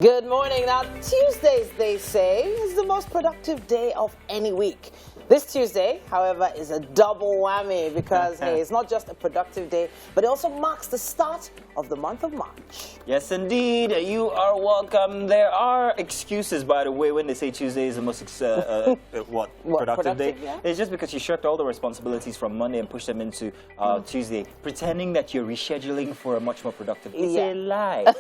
Good morning. Now, Tuesdays, they say, is the most productive day of any week. This Tuesday, however, is a double whammy because, hey, it's not just a productive day, but it also marks the start of the month of March. Yes, indeed. You are welcome. There are excuses, by the way, when they say Tuesday is the most productive day. Yeah? It's just because you shirked all the responsibilities from Monday and pushed them into Tuesday, pretending that you're rescheduling for a much more productive day. It's a lie.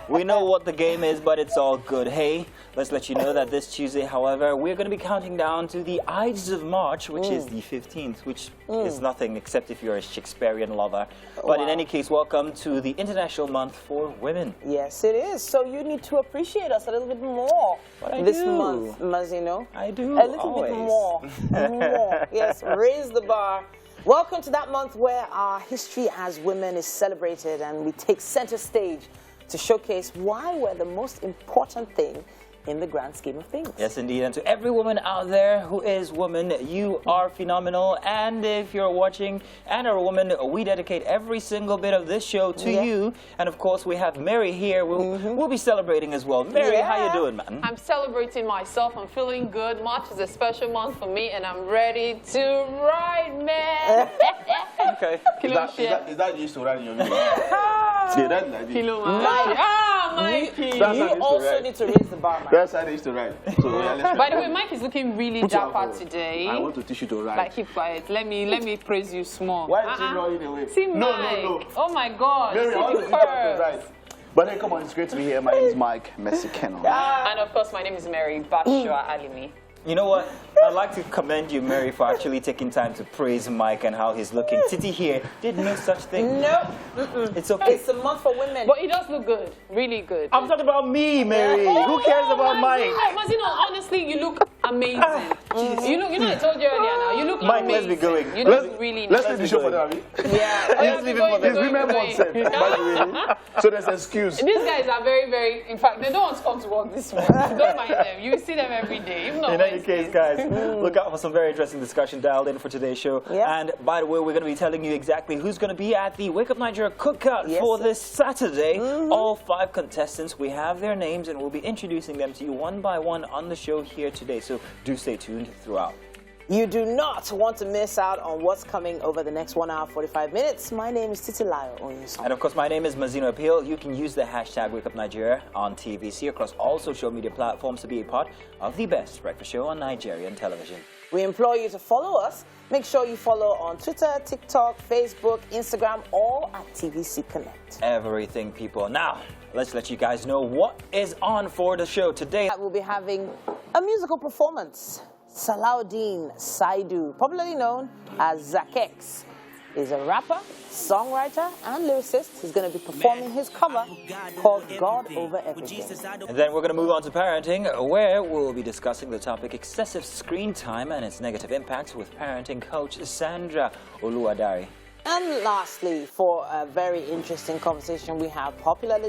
We know what the game is, but it's all good. Hey, let's let you know that this Tuesday, however, we're going to be counting down to the Ides of March, which is the 15th, which is nothing except if you're a Shakespearean lover. But in any case, welcome to the International Month for Women. Yes, it is. So you need to appreciate us a little bit more this month, Mazino. I do. A little bit more. More. Yes, raise the bar. Welcome to that month where our history as women is celebrated and we take center stage to showcase why we're the most important thing in the grand scheme of things. Yes, indeed. And to every woman out there who is woman, you are phenomenal. And if you're watching and are a woman, we dedicate every single bit of this show to you. And of course, we have Mary here. We'll be celebrating as well. Mary, how you doing, man? I'm celebrating myself. I'm feeling good. March is a special month for me, and I'm ready to ride, man. Okay. Is that used to ride in your video? Kilo, Mikey. You also need to raise the bar, man. That's how they used to ride. So, By the way, Mike is looking really dapper today. I want to teach you to ride. Like, keep quiet. Let me praise you small. Why is she running away? See, Mike. No. Oh my God. Mary, I want to See teach the you to curves. ride. But hey, come on, it's great to be here. My name is Mike Messikeno. And of course, my name is Mary Bashua Alimi. You know what? I'd like to commend you, Mary, for actually taking time to praise Mike and how he's looking. Titi here did no such thing. No. It's okay. It's a month for women. But he does look good. Really good. I'm talking about me, Mary. Who cares about Mike? Mazino, honestly, you look amazing. You know, I told you earlier now. You look Mike, amazing. let's be going. You look really nice. Let's leave the show for that. Yeah. Let's leave it for It's them. women month set, by the way. So there's an excuse. These guys are very, very, in fact, they don't want to come to work this month. Don't mind them. You will see them every day. If not In any case, guys, look out for some very interesting discussion dialed in for today's show. Yeah. And by the way, we're going to be telling you exactly who's going to be at the Wake Up Nigeria Cookout for this Saturday. All 5 contestants, we have their names and we'll be introducing them to you one by one on the show here today. So do stay tuned throughout. You do not want to miss out on what's coming over the next 1 hour, 45 minutes. My name is Titilayo Onyuson. And of course, my name is Mazino Appeal. You can use the hashtag Wake Up Nigeria on TVC across all social media platforms to be a part of the best breakfast show on Nigerian television. We implore you to follow us. Make sure you follow on Twitter, TikTok, Facebook, Instagram, all at TVC Connect. Everything, people. Now, let's let you guys know what is on for the show today. We'll be having a musical performance. Salahuddin Saidu, popularly known as Zakex, is a rapper, songwriter, and lyricist. He's going to be performing his cover called God Over Everything. And then we're going to move on to parenting, where we'll be discussing the topic excessive screen time and its negative impacts with parenting coach Sandra Oluwadari. And lastly, for a very interesting conversation, we have popular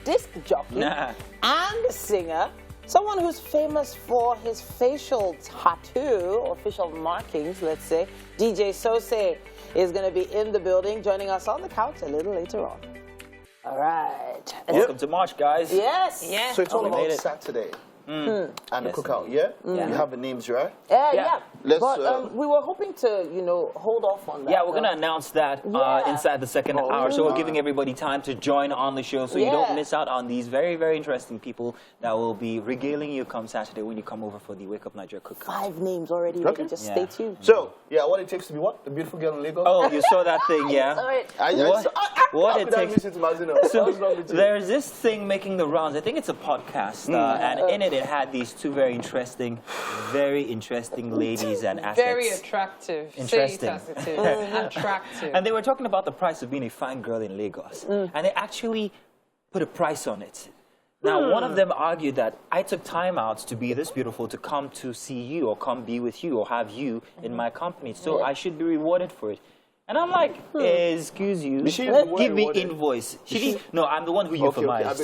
disc jockey and singer, someone who's famous for his facial tattoo, or facial markings, let's say. DJ Sose is going to be in the building, joining us on the couch a little later on. All right. Welcome to March, guys. Yes. Yeah. So it's all about Saturday. And the cookout, you have the names, right? Yeah. Let's, But we were hoping to, hold off on that. Yeah, we're going to announce that inside the second hour. So we're giving everybody time to join on the show so you don't miss out on these very, very interesting people that will be regaling you come Saturday when you come over for the Wake Up Nigeria Cookout. 5 names already. Okay. Just stay tuned. So, what it takes to be what? A beautiful girl in Lagos? Oh, you saw that thing, yeah? What it takes. So there's this thing making the rounds. I think it's a podcast, and in it had these 2 very interesting ladies and assets. Very attractive. Interesting. Attractive. And they were talking about the price of being a fine girl in Lagos. And they actually put a price on it. Now, one of them argued that I took time out to be this beautiful to come to see you or come be with you or have you in my company. So I should be rewarded for it. And I'm like, excuse you, give me invoice. No, I'm the one who euphemized.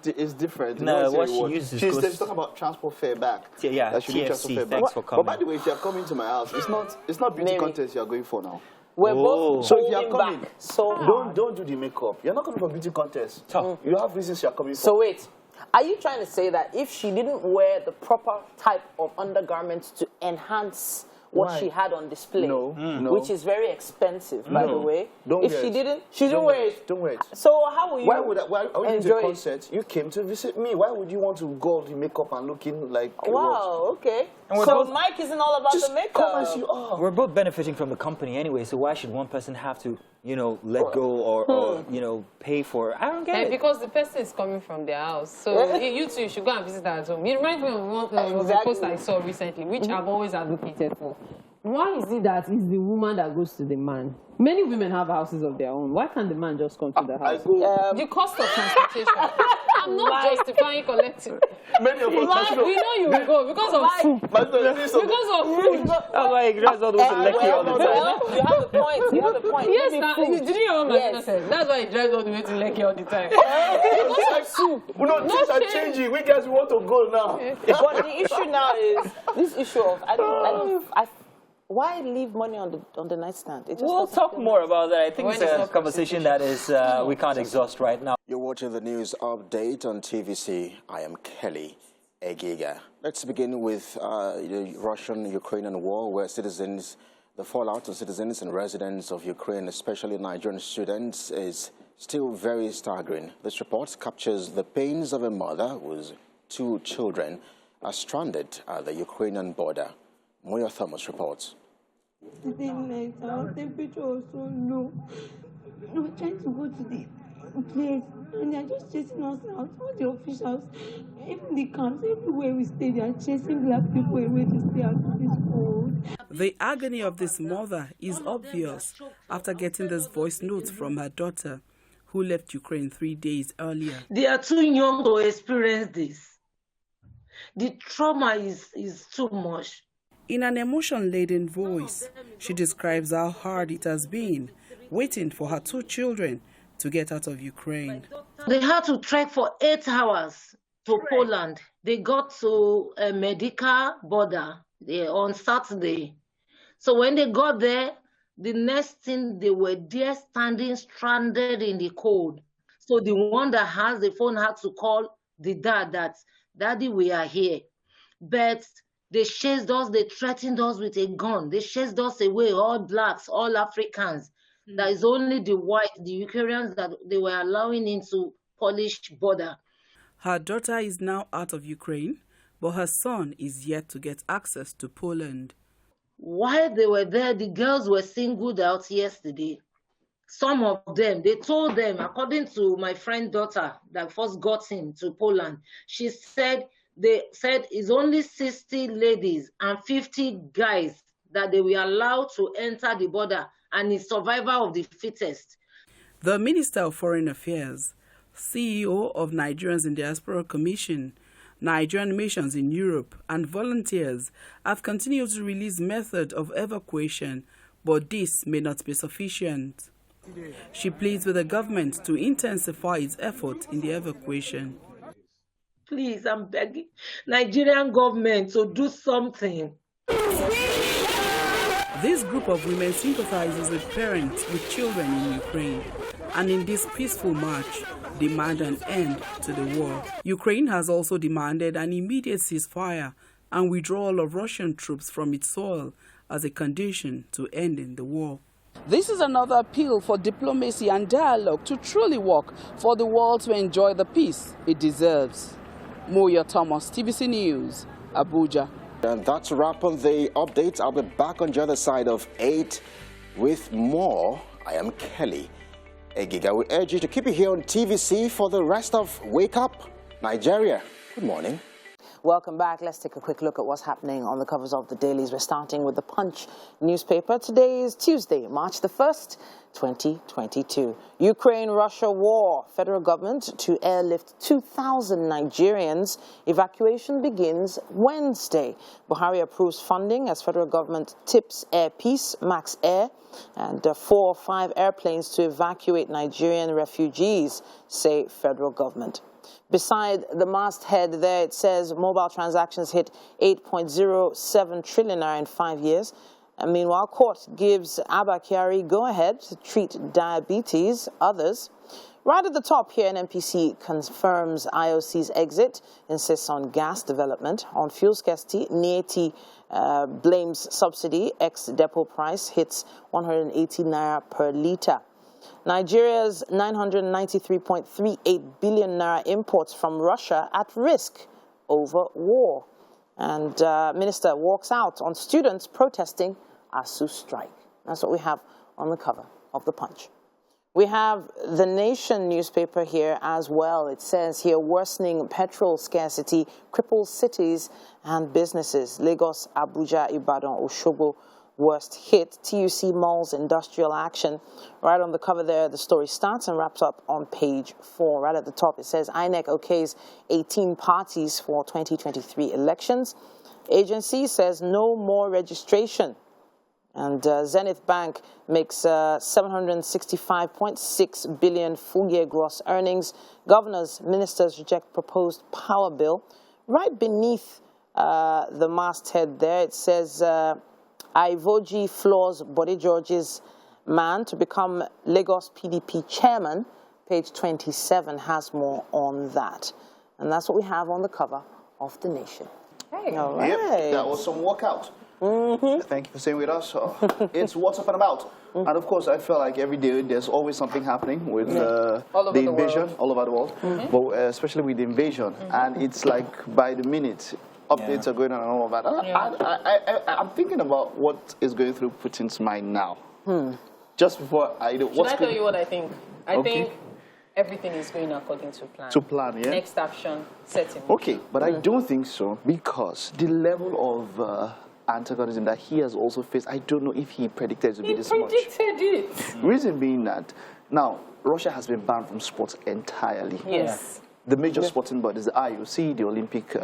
It's different. No, what she uses She's talking about transport fare back. Yeah, TFC, thanks for coming. But by the way, if you're coming to my house, it's not beauty contest you're going for now. We're both so if you're coming, so don't do the makeup. You're not coming for beauty contest. You have reasons you're coming for. So wait, Are you trying to say that if she didn't wear the proper type of undergarments to enhance what she had on display, which is very expensive, by the way, she didn't wear it. Don't wear it. So how will you Why would I enjoy a concert? You came to visit me. Why would you want to go to makeup and looking like Wow, okay. And So Mike isn't all about just the makeup. come as you are. We're both benefiting from the company anyway, so why should one person have to, you know, let go or you know, pay for it? I don't get it. Because the person is coming from their house. So you two should go and visit her at home. It reminds me of a post I saw recently, which I've always advocated for. Why is it that it's the woman that goes to the man? Many women have houses of their own. Why can't the man just come to the house? The cost of transportation. I'm not justifying collective. Many of us We know you will go because of food. Because of food. Oh my God, that's not what Lekki all the time. You have a point. You have a point. Yes, Maybe did you hear what Martina said? That's why he drives all the way to Lekki all the time. Because of soup. Things are changing. We guys want to go now. But the issue now is this issue of why leave money on the nightstand? It just We'll doesn't talk feel more nice. about that. I think it's a conversation that is we can't exhaust right now. You're watching the news update on TVC. I am Kelly Egiga. Let's begin with the Russian-Ukrainian war, where the fallout of citizens and residents of Ukraine, especially Nigerian students, is still very staggering. This report captures the pains of a mother whose 2 children are stranded at the Ukrainian border. Moya Thomas reports. Yesterday night, our temperature was so low. We were trying to go to the place, and they're just chasing us out. All the officials, even the camps, everywhere we stay, they are chasing black people away to stay out of this cold. The agony of this mother is obvious after getting this voice note from her daughter, who left Ukraine 3 days earlier. They are too young to experience this. The trauma is too much. In an emotion-laden voice, she describes how hard it has been waiting for her 2 children to get out of Ukraine. They had to trek for 8 hours to Poland. They got to a medical border on Saturday. So when they got there, the next thing, they were there standing stranded in the cold. So the one that has the phone had to call the dad that, "Daddy, we are here." But they chased us, they threatened us with a gun. They chased us away, all blacks, all Africans. That is only the white, the Ukrainians that they were allowing into Polish border. Her daughter is now out of Ukraine, but her son is yet to get access to Poland. While they were there, the girls were singled out yesterday. Some of them, they told them, according to my friend's daughter that first got into Poland, they said it's only 60 ladies and 50 guys that they were allowed to enter the border, and it's survival of the fittest. The Minister of Foreign Affairs, CEO of Nigerians in Diaspora Commission, Nigerian missions in Europe, and volunteers have continued to release methods of evacuation, but this may not be sufficient. She pleads with the government to intensify its effort in the evacuation. Please, I'm begging Nigerian government to do something. This group of women sympathizes with parents with children in Ukraine, and in this peaceful march, demand an end to the war. Ukraine has also demanded an immediate ceasefire and withdrawal of Russian troops from its soil as a condition to ending the war. This is another appeal for diplomacy and dialogue to truly work for the world to enjoy the peace it deserves. Moya Thomas, TVC News, Abuja. And that's a wrap on the updates. I'll be back on the other side of 8 with more. I am Kelly Egiga. We urge you to keep it here on TVC for the rest of Wake Up Nigeria. Good morning. Welcome back. Let's take a quick look at what's happening on the covers of the dailies. We're starting with the Punch newspaper. Today is Tuesday, March the 1st, 2022. Ukraine-Russia war. Federal government to airlift 2,000 Nigerians. Evacuation begins Wednesday. Buhari approves funding as federal government tips Air Peace, Max Air, and 4 or 5 airplanes to evacuate Nigerian refugees, say federal government. Beside the masthead there, it says mobile transactions hit 8.07 trillion in 5 years. And meanwhile, court gives Abba Kyari go-ahead to treat diabetes. Others Right at the top here, NNPC confirms IOC's exit, insists on gas development. On fuel scarcity, NIETI blames subsidy, ex-depot price hits 180 naira per litre. Nigeria's 993.38 billion naira imports from Russia at risk over war. And minister walks out on students protesting ASU strike. That's what we have on the cover of the Punch. We have the Nation newspaper here as well. It says here, worsening petrol scarcity cripples cities and businesses. Lagos, Abuja, Ibadan, Osogbo, worst hit. TUC malls, industrial action. Right on the cover there, the story starts and wraps up on page 4. Right at the top, it says, INEC okays 18 parties for 2023 elections. Agency says no more registration. And Zenith Bank makes 765.6 billion full-year gross earnings. Governors, ministers reject proposed power bill. Right beneath the masthead there, it says Ivoji floors Bode George's man to become Lagos PDP chairman. Page 27 has more on that. And that's what we have on the cover of the Nation. Hey. All right. Yep, that was some workout. Thank you for staying with us. It's What's Up and About. And of course, I feel like every day there's always something happening with the invasion all over the world, but especially with the invasion. And it's like by the minute, updates are going on and all of that. I'm thinking about what is going through Putin's mind now. Just before I do. Should I tell you what I think? I think everything is going according to plan. To plan, yeah? Next action, setting. Okay, but I don't think so, because the level of antagonism that he has also faced, I don't know if he predicted it to be this much. He predicted it. Reason being that, now, Russia has been banned from sports entirely. Yes. The major sporting bodies, the IOC, the Olympic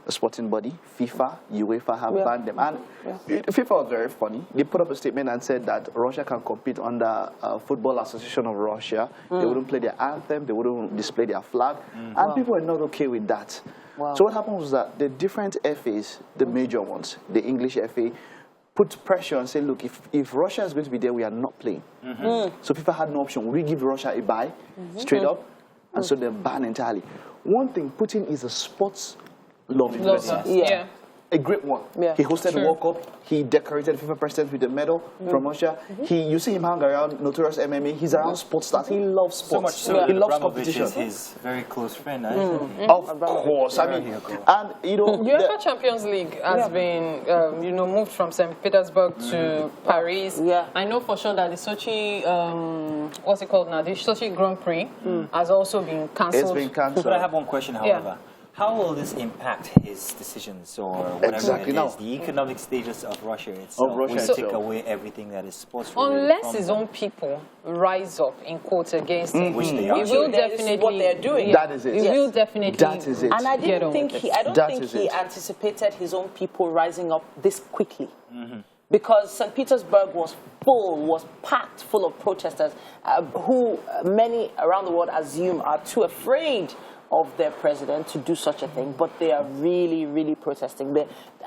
sporting body, FIFA, UEFA have banned them. And FIFA was very funny. They put up a statement and said that Russia can compete under Football Association of Russia. They wouldn't play their anthem. They wouldn't display their flag. And people were not okay with that. So what happened was that the different FAs, the major ones, the English FA, put pressure and say, look, if Russia is going to be there, we are not playing. So FIFA had no option. We give Russia a bye, straight up. And so they're banned entirely. One thing, Putin is a sports-loving person. Yeah. A great one. Yeah. He hosted the World Cup. He decorated FIFA president with a medal from Russia. You see him hang around notorious MMA. He's around sports stars. He loves sports. So much so he loves Abramovich competition. is his very close friend. Of course. I mean, and you know, UEFA Champions League has been, moved from St. Petersburg to Paris. Yeah. I know for sure that the Sochi, what's it called now? The Sochi Grand Prix has also been cancelled. it's been cancelled. But I have one question, however. How will this impact his decisions or whatever it is? The economic status of Russia itself will take away everything that is sports-related. Unless his own people rise up in court against him, which they he are. will definitely what they're doing. That is it. He will definitely. That is it. And I Get on don't with think it. he anticipated his own people rising up this quickly. Because St. Petersburg was packed full of protesters who many around the world assume are too afraid of their president to do such a thing, but they are really, really protesting.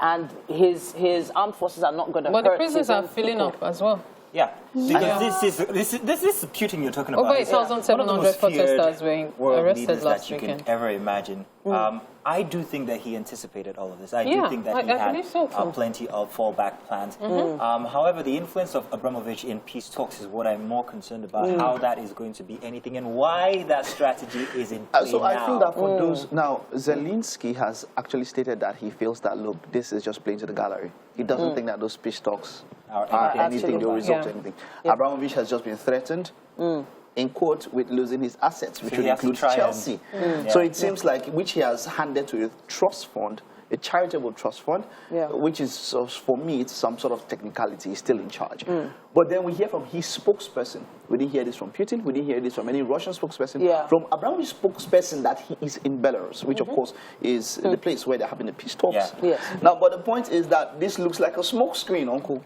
And his armed forces are not going to hurt. But the prisons are filling people. up as well. Yeah, because this is Putin you're talking about. Over 1,700 protesters were arrested last that you weekend. can ever imagine. I do think that he anticipated all of this. I do think that he had plenty of fallback plans. However, the influence of Abramovich in peace talks is what I'm more concerned about, how that is going to be anything and why that strategy is in play So I now. think that for those... Now, Zelensky has actually stated that he feels that, look, this is just playing to the gallery. He doesn't think that those peace talks are anything, they will result in anything. Abramovich has just been threatened in court with losing his assets, which will include Chelsea. So it seems like, which he has handed to a trust fund, a charitable trust fund, which is, for me, it's some sort of technicality. He's still in charge. But then we hear from his spokesperson. We didn't hear this from Putin. We didn't hear this from any Russian spokesperson. From Abramovich's spokesperson that he is in Belarus, which, of course, is the place where they're having the peace talks. Now, but the point is that this looks like a smokescreen, Uncle.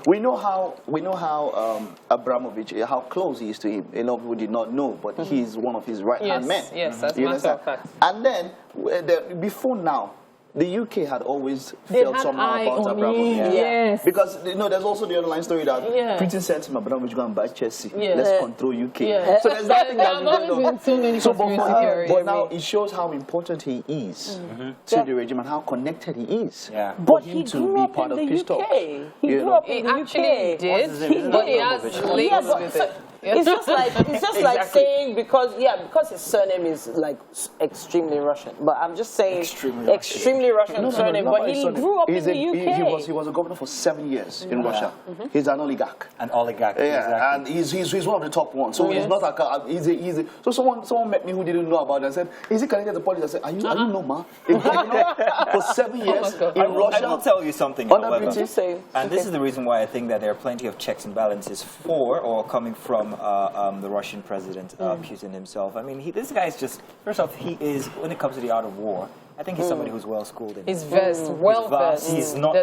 We know how Abramovich, how close he is to him. A lot of people did not know, but he's one of his right-hand men. Yes, that's a matter of fact. And then, before now, the UK had always felt somehow about Abramovich. Yes. Because, you know, there's also the underlying story that Putin sent him Abramovich go and buy Chelsea. Let's control UK. So there's that thing that's going on. So but now it shows how important he is to the regime and how connected he is. But he grew up in the UK. He grew up in the UK. He did, but he has links with it. It's just like saying because his surname is like extremely Russian. But I'm just saying extremely Russian surname. But he grew up in the UK. He was a governor for 7 years in Russia. He's an oligarch. An oligarch. And he's one of the top ones. So he's not like so someone met me who didn't know about it and said, "Is he connected to politics?" I said, "Are you no man? For 7 years in Russia." I will tell you something. However, and this is the reason why I think that there are plenty of checks and balances for or coming from the Russian president, Putin himself. I mean, this guy is just, first off, he is, when it comes to the art of war, I think he's somebody who's well schooled in. He's versed, well versed. He's not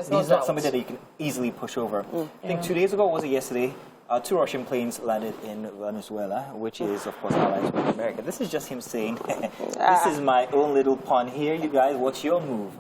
somebody that you can easily push over. I think 2 days ago, was it yesterday? 2 Russian planes landed in Venezuela, which is, of course, allies with America. This is just him saying, this is my own little pawn here, you guys, what's your move?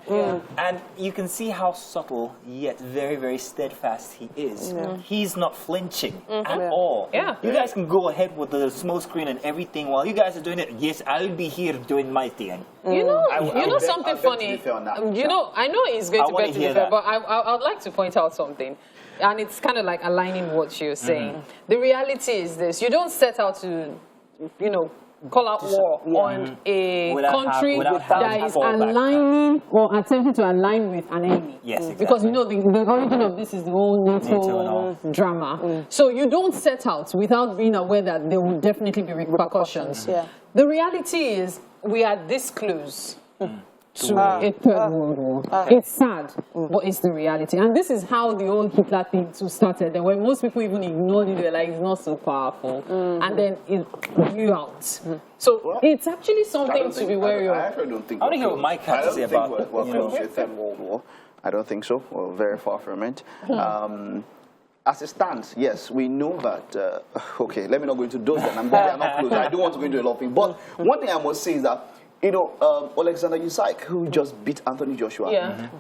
And you can see how subtle, yet very, very steadfast he is. He's not flinching at all. You guys can go ahead with the smoke screen and everything while you guys are doing it. Yes, I'll be here doing my thing. You know something funny? I know he's going to beg to be fair, but I'd like to point out something. And it's kind of like aligning what you're saying. The reality is this: you don't set out to, call out war on a country that is aligning or attempting to align with an enemy. Yes, exactly. Because the origin of this is the whole NATO drama. So you don't set out without being aware that there will definitely be repercussions. The reality is we are this close to a third world war. It's sad, but it's the reality. And this is how the old Hitler thing too started. And when most people even ignored it, they're like, it's not so powerful. And then it blew out. So it's actually something to be wary of. I actually don't think. I want to hear what Mike has to say about we're close to a third world war. I don't think so. We're very far from it. As it stands, yes, we know that. Okay, let me not go into those. I'm not close. I don't want to go into a lot of things. But one thing I must say is that, Alexander Usyk, who just beat Anthony Joshua,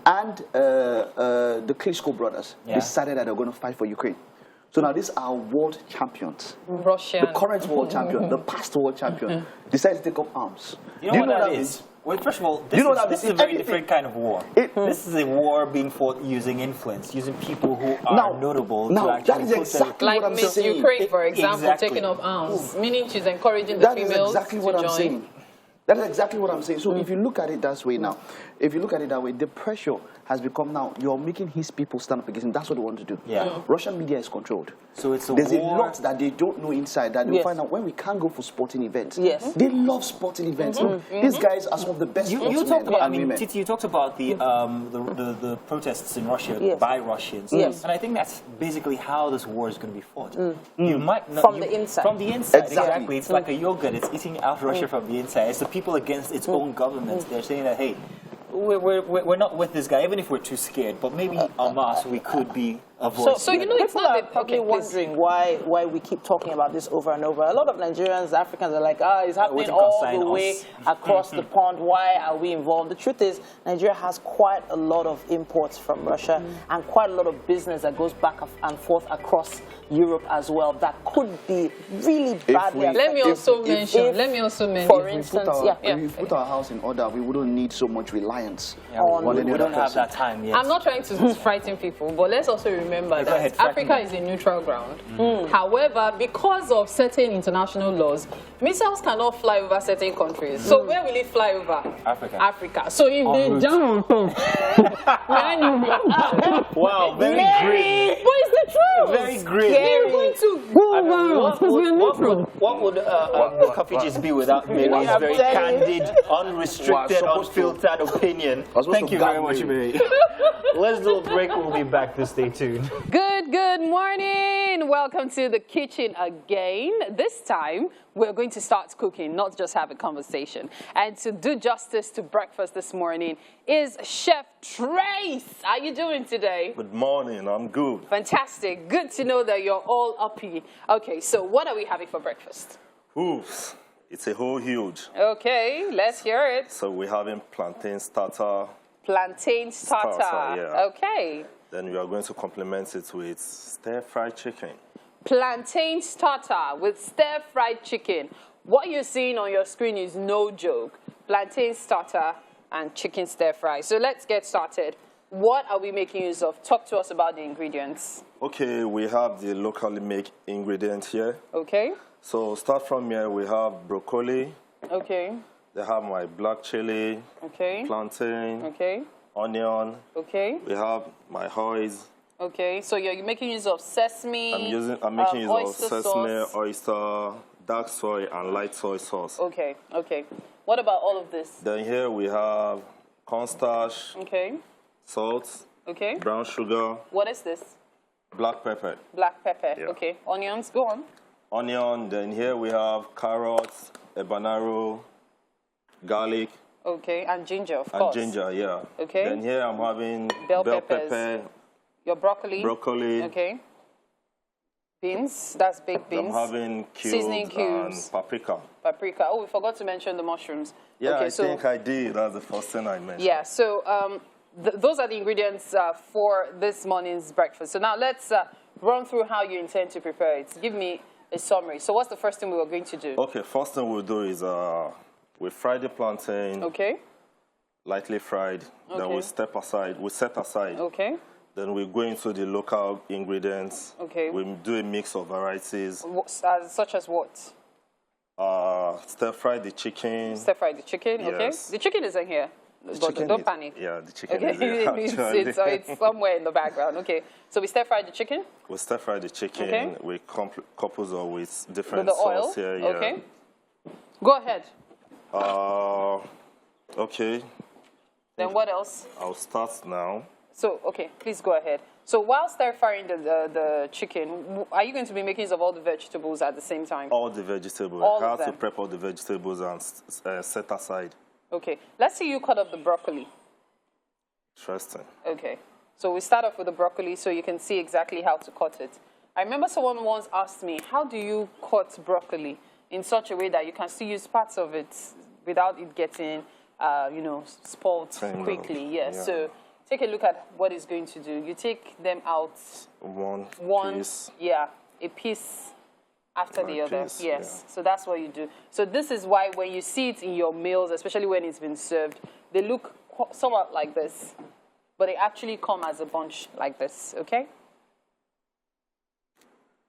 and the Klitschko brothers decided that they're going to fight for Ukraine. So now these are world champions. Russia. The current world champion, the past world champion, decided to take up arms. You know what that is? Well, first of all, this is a very different kind of war. This is a war being fought using influence, using people who are notable. Now, that is exactly what I'm saying. Like Ukraine, for example, taking up arms, meaning she's encouraging the females to join. That is exactly what I'm saying. That is exactly what I'm saying. So if you look at it that way now, the pressure has become now, you're making his people stand up against him. That's what they want to do. Russian media is controlled. So it's There's a lot that they don't know inside that they'll find out when we can't go for sporting events. They love sporting events. These guys are some of the best you talked about, Titi, you talked about the protests in Russia by Russians. And I think that's basically how this war is going to be fought. You might not, from the inside. From the inside, exactly. It's like a yogurt. It's eating out Russia from the inside. It's the people against its own government. They're saying that, hey, we're not with this guy, even if we're too scared. But maybe en masse we could be a voice. So it's not the probably wondering why we keep talking about this over and over. A lot of Nigerians, Africans are like, it's happening all the way across the pond. Why are we involved? The truth is, Nigeria has quite a lot of imports from Russia and quite a lot of business that goes back and forth across Europe as well. That could be really badly affected. Let me also mention. For instance, if we put our house in order, we wouldn't need so much reliance on we don't have that time yet. I'm not trying to frighten people, but let's also remember that Africa is a neutral ground. However, because of certain international laws, missiles cannot fly over certain countries. So where will it fly over? Africa. So if they jam on top, wow, very great. But it's the truth. Very great. They're going to go around because we are neutral. What would Coffee be without Mary's very candid, unrestricted, unfiltered opinion? Thank you very much, Mary. Let's do a break. We'll be back to stay tuned. Good morning. Welcome to the kitchen again. This time, we're going to start cooking, not just have a conversation. And to do justice to breakfast this morning is Chef Trace. How are you doing today? Good morning. I'm good. Fantastic. Good to know that you're all uppy. Okay, so what are we having for breakfast? Oof. It's a whole huge. Okay, let's hear it. So we're having plantain starter, Plantain starter. Yeah. Okay. Then we are going to complement it with stir-fried chicken. Plantain starter with stir-fried chicken. What you're seeing on your screen is no joke. Plantain starter and chicken stir-fry. So let's get started. What are we making use of? Talk to us about the ingredients. Okay, we have the locally made ingredient here. Okay. So start from here, we have broccoli. Okay. They have my black chili. Okay. Plantain. Okay. Onion. Okay. We have my oils. Okay, so you're making use of sesame. I'm making use of oyster sesame, sauce. oyster, dark soy, and light soy sauce. Okay, okay. What about all of this? Then here we have cornstarch, Okay, salt, okay. brown sugar, What is this? black pepper, Black pepper. Yeah. Okay, onions, go on. onion. Then here we have carrots, habanero, garlic, Okay, and ginger, of and course. ginger. Yeah. Okay. Then here I'm having Bell bell peppers. pepper, Your broccoli. broccoli. Okay. Beans, that's baked beans. I'm having Seasoning cubes. and paprika. Paprika. Oh, we forgot to mention the mushrooms. Yeah, okay, I so, think I did. That's the first thing I mentioned. Yeah, so those are the ingredients for this morning's breakfast. So now let's run through how you intend to prepare it. Give me a summary. So what's the first thing we are going to do? Okay, first thing we'll do is we fry the plantain, Okay, lightly fried. Then Okay. we set aside. okay. Then we go into the local ingredients. Okay. We do a mix of varieties. Such as what? Stir fry the chicken. Stir fry the chicken, okay? Yes. The chicken isn't here, but Chicken don't is- panic. Yeah, the chicken Okay, is here, actually. it's somewhere in the background. Okay, so we stir fry the chicken We stir fry the chicken. Okay. We couples it with with different the oil. sauce here. Yeah. Okay, go ahead. Okay. Then what else? I'll start now. So, okay, please go ahead. So while stir frying the chicken, are you going to be making use of all the vegetables at the same time? All the vegetables. All I of have to them. prep all the vegetables and set aside. Okay, let's see you cut up the broccoli. Interesting. Okay, so we start off with the broccoli so you can see exactly how to cut it. I remember someone once asked me, how do you cut broccoli in such a way that you can still use parts of it without it getting, spoiled Tangled. quickly? Yes, Yeah. so take a look at what it's going to do. You take them out One piece. yeah, a piece after the A other. piece, Yes, yeah. so that's what you do. So this is why when you see it in your meals, especially when it's been served, they look somewhat like this, but they actually come as a bunch like this, okay?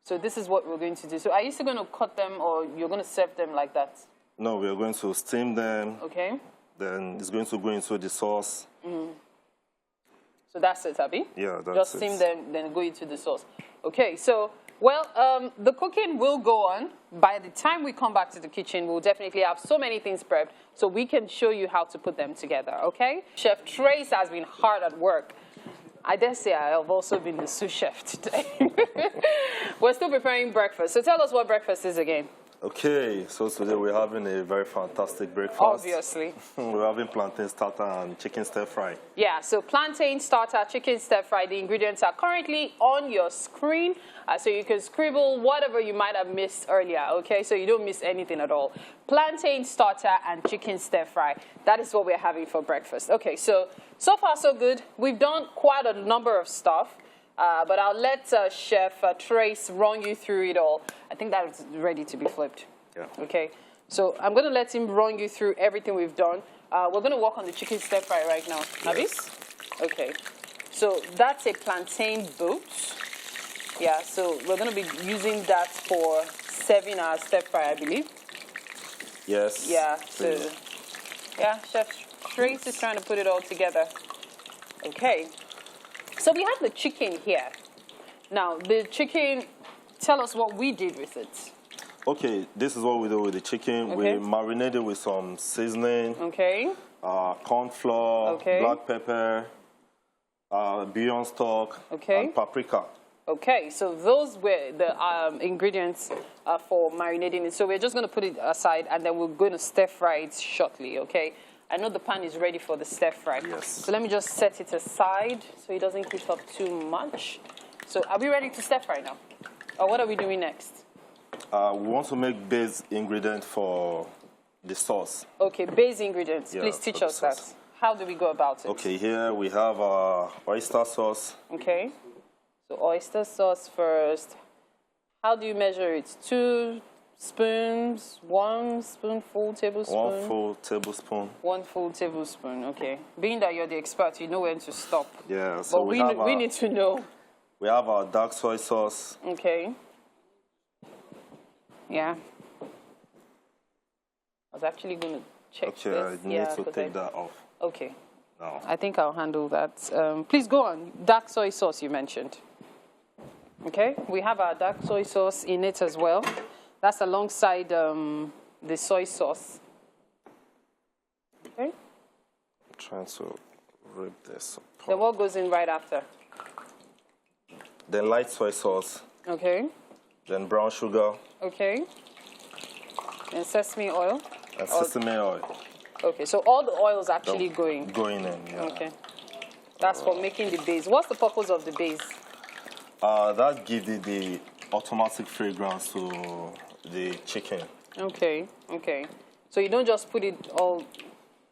So this is what we're going to do. So are you still going to cut them or you're going to serve them like that? No, we are going to steam them. Okay, Then it's going to go into the sauce. so that's it, Abby? Yeah, that's Just it. steam them, then go into the sauce. Okay, so, well, the cooking will go on. By the time we come back to the kitchen, we'll definitely have so many things prepped so we can show you how to put them together, okay? Chef Trace has been hard at work. I dare say I have also been the sous chef today. We're still preparing breakfast. So tell us what breakfast is again. Okay, so today we're having a very fantastic breakfast. Obviously. We're having plantain starter and chicken stir fry. Yeah, so plantain starter, chicken stir fry. The ingredients are currently on your screen, so you can scribble whatever you might have missed earlier, okay? So you don't miss anything at all. Plantain starter and chicken stir fry. That is what we're having for breakfast. Okay, so far so good. We've done quite a number of stuff. But I'll let Chef Trace run you through it all. I think that is ready to be flipped. Yeah. Okay. So I'm going to let him run you through everything we've done. We're going to work on the chicken stir fry right now. Nabis? Okay. So that's a plantain boat. Yeah, so we're going to be using that for serving our stir fry, I believe. Yes. Yeah, so, yeah, Chef Trace is trying to put it all together. Okay. So we have the chicken here. Now, the chicken, tell us what we did with it. Okay, this is what we do with the chicken. Okay. We marinate it with some seasoning, Okay. corn flour, Okay. black pepper, bouillon stock, Okay. and paprika. Okay, so those were the ingredients for marinating it. So we're just going to put it aside, and then we're going to stir fry it shortly, okay? I know the pan is ready for the stir fry. Yes. So let me just set it aside so it doesn't heat up too much. So are we ready to stir fry now? Or what are we doing next? We want to make base ingredient for the sauce. Okay, base ingredients. Yeah, Please teach for the us that. sauce. how do we go about it? Okay, here we have our oyster sauce. Okay. So oyster sauce first. How do you measure it? 2 spoons, 1 spoonful, tablespoon? 1 full tablespoon. 1 full tablespoon, okay. Being that you're the expert, you know when to stop. Yeah, so but we need to know. We have our dark soy sauce. Okay. Yeah. I was actually going to check this. Okay, I need to take that off. Okay. No. I think I'll handle that. Please go on. Dark soy sauce you mentioned. Okay, we have our dark soy sauce in it as well. That's alongside the soy sauce. Okay. I'm trying to rip this apart. Then what goes in right after? Then light soy sauce. Okay. Then brown sugar. Okay. And sesame oil. And sesame oil. Okay, so all the oils actually going. Going in, yeah. Okay. That's for making the base. What's the purpose of the base? That gives it the automatic fragrance to the chicken. Okay, okay. So you don't just put it all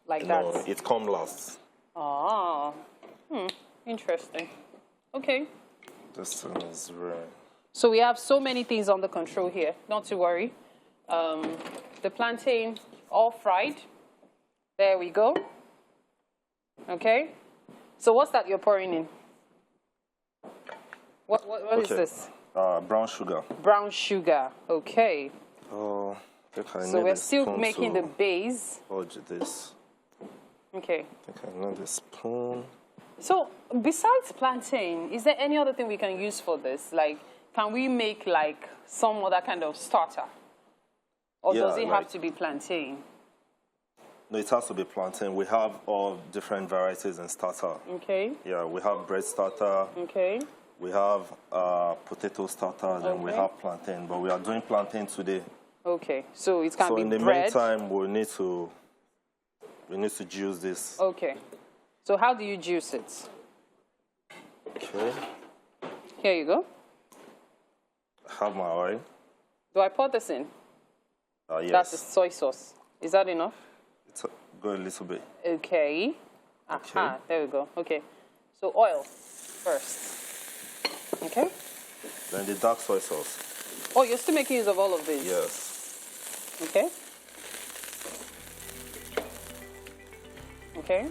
like that? No, it comes last. Ah, interesting. Okay. This thing is rare. So we have so many things under control here, not to worry. The plantain, all fried. There we go. Okay. So what's that you're pouring in? What is this? Brown sugar. Brown sugar. Okay. Oh, I think I so need we're a still spoon making to the base. hold this. Okay. I think I need a spoon. So besides plantain, is there any other thing we can use for this? Like, can we make like some other kind of starter? Or Yeah, does it like, have to be plantain? No, it has to be plantain. We have all different varieties in starter. Okay. Yeah, we have bread starter. Okay. We have potato starters, and we have plantain. But we are doing plantain today. Okay. So it can So be in the bread. meantime, we need to juice this. Okay. So how do you juice it? Okay. Here you go. I have my oil. Do I pour this in? Yes. That's the soy sauce. Is that enough? Go a little bit. Okay. Aha, there we go. Okay. So oil first. Okay. Then the dark soy sauce. Oh, you're still making use of all of these? Yes. Okay. Okay.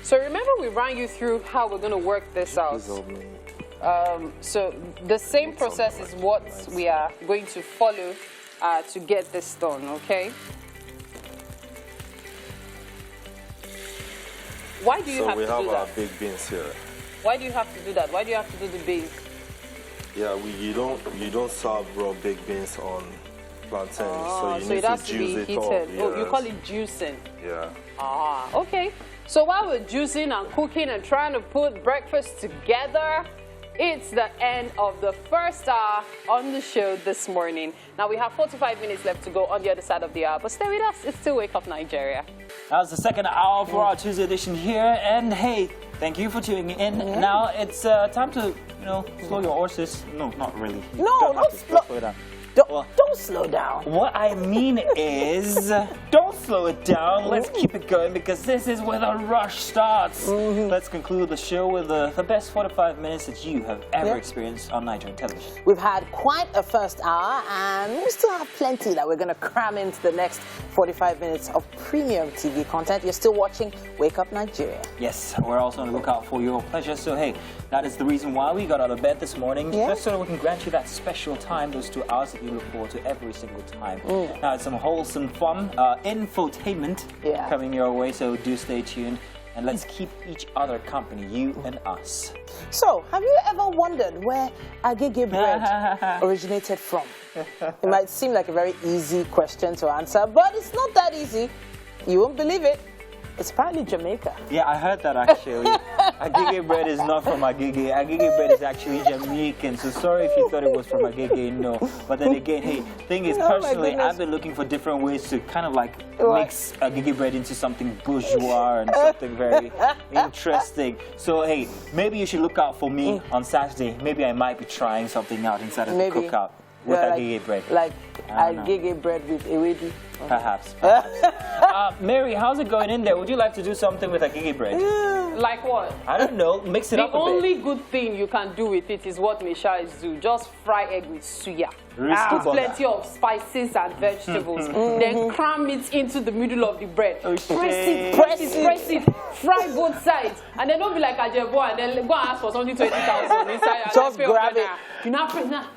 So remember we ran you through how we're going to work this out. So the same process is what we are going to follow to get this done, okay? Why do you have to do that? So we have our big beans here. Why do you have to do that? Why do you have to do the base? Yeah, you don't serve raw baked beans on plantain, so you need it has to to be juice it heated. up. Oh, you call it juicing. Yeah. Ah, okay. So while we're juicing and cooking and trying to put breakfast together, it's the end of the first hour on the show this morning. Now we have 45 minutes left to go on the other side of the hour, but stay with us. It's still Wake Up Nigeria. That was the second hour for our Tuesday edition here, and hey, thank you for tuning in. Now it's time to, slow your horses. No, not really. No, not slow down. Don't slow down. What I mean is, don't slow it down. Let's keep it going because this is where the rush starts. Let's conclude the show with the best 45 minutes that you have ever experienced on Nigerian television. We've had quite a first hour, and we still have plenty that we're going to cram into the next 45 minutes of premium TV content. You're still watching Wake Up Nigeria. Yes, we're also on the lookout for your pleasure. So, hey, that is the reason why we got out of bed this morning, just so that we can grant you that special time, those 2 hours that you look forward to every single time. Now, it's some wholesome fun, infotainment coming your way, so do stay tuned. And let's keep each other company, you and us. So, have you ever wondered where agege bread originated from? It might seem like a very easy question to answer, but it's not that easy. You won't believe it. It's apparently Jamaica. Yeah, I heard that actually. Agege bread is not from Agege. Agege bread is actually Jamaican. So sorry if you thought it was from Agege. No. But then again, hey, thing is, personally, I've been looking for different ways to kind of like mix Agege bread into something bourgeois and something very interesting. So hey, maybe you should look out for me on Saturday. Maybe I might be trying something out inside of the cookout. with agege bread. Like agege bread with ewedu. Perhaps. Mary, how's it going in there? Would you like to do something with agege bread? Like what? I don't know. Mix it up a bit. The only good thing you can do with it is what Mishais do. Just fry egg with suya. Put plenty of spices and vegetables. Then cram it into the middle of the bread. Press it. Fry both sides. And then don't be like Ajebo and then go and ask for something 20,000 inside. Just grab it. You now press now.